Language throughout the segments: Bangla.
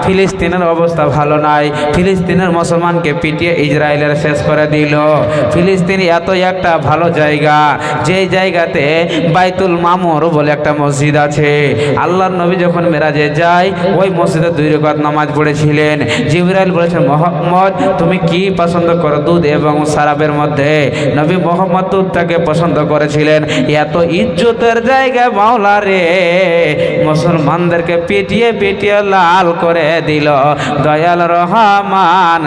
ফিলিস্তিনের অবস্থা ভালো নাই। ফিলিস্তিনের মুসলমানকে পিটিয়ে ইসরায়েলের শেষ করে দিল। ফিলিস্তিন এত একটা ভালো জায়গা, যে জায়গাতে বাইতুল মামুর বলে একটা মসজিদ আছে। আল্লাহর নবী যখন মেরাজে যায় ওই মসজিদে 2 রাকাত নামাজ পড়েছিলেন। জিবরাইল বলেছেন, মুহাম্মদ তুমি কি পছন্দ করো, দুধ এবং শরাবের মধ্যে? নবী মুহাম্মদ দুধটাকে পছন্দ করেছিলেন। এত ইজ্জতের জায়গা মাওলা রে, মুসলমানদেরকে পিটিয়ে পিটিয়ে লাল করে দিল। দয়াল রহমান,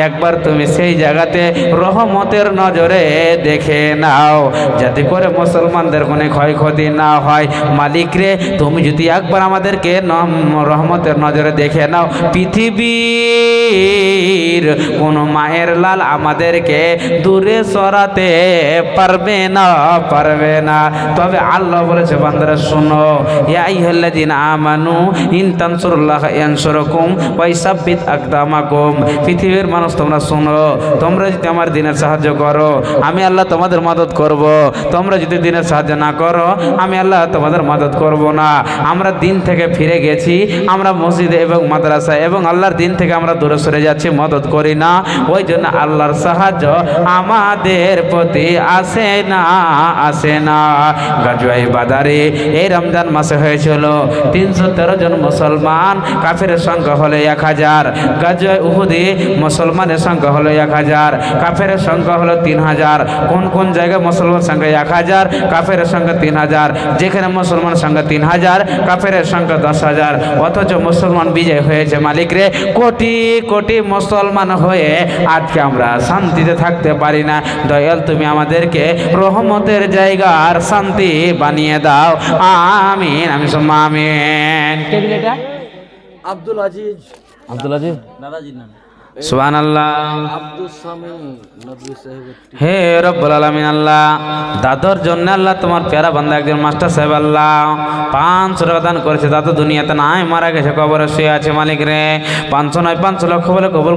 একবার তুমি সেই জায়গাতে রহমতের নজরে দেখে নাও, যাতে করে মুসলমানদের কোনো ক্ষয়ক্ষতি না হয়। মালিক রে, তুমি যদি একবার আমাদেরকে রহমতের নজরে দেখে নাও, পৃথিবীর কোন মায়ের লাল আমাদেরকে দূরে সরাতে পারবে না, পারবে না। তবে আল্লাহ বলেছে, বান্দারা শোনো, ইয়া আইয়ুহাল্লাযীনা আমানু ইন তানসুরুল্লাহ ইয়ানসুরকুম ওয়া ইসাব্বিত আকদামাকুম। পৃথিবীর মানুষ তোমরা শোনো, তোমরা যদি আমার দিনের সাহায্য করো আমি আল্লাহ তোমাদের মদদ করব। তোমরা যদি দিনের সাহায্য না করো আমি আল্লাহ তোমাদের মদদ করব না। আমরা দিন থেকে ফিরে গেছি, আমরা মসজিদে এবং মাদ্রাসা এবং আল্লাহর দিন থেকে আমরা দূরে সরে যাচ্ছি, মদদ করি না। ওই জন্য আল্লাহর সাহায্য আমাদের প্রতি আসে না, আসে না। গাজওয়ায়ে বাদারে এই রমজান মাসে হয়েছিল 313 জন মুসলমান, কাফের সংখ্যা হলো 1000। গাজওয়ায়ে উহুদে মুসলমানের সংখ্যা হলো 1000, কাফের সংখ্যা হলো 3000। কোন কোন জায়গায় মুসলমান সংখ্যা 1000, কাফের সংখ্যা 3000? যেখানে মুসলমান সংখ্যা 3000, কাফের সংখ্যা 10000। অথচ মুসলমান বিজয় হয়েছে। মালিক রে, কোটি কোটি মুসলমান হয়ে আজকে আমরা শান্তিতে থাকতে পারি না। দয়াল তুমি আমাদেরকে রহমতের জায়গার শান্তি বানিয়ে দাও, আমিন। আমি সুম্মা আমিন। কে দিল এটা? আব্দুল আজিজ। আব্দুল আজিজ দাদাজির নাম। সুবহানাল্লাহ। আব্দুল সামি নদভী সাহেব। হে রব্বুল আলামিন, আল্লাহ দাদর জন্য আল্লাহ তোমার প্যারা বান্দা একজন মাস্টার সাহেব আল্লাহ 500 টাকা দান করেছে। দাদু দুনিয়াতে নাই, মারা গেছে, কবরে শুয়ে আছে। মালিক রে, 500 নয় 500 লক্ষ বলে কবুল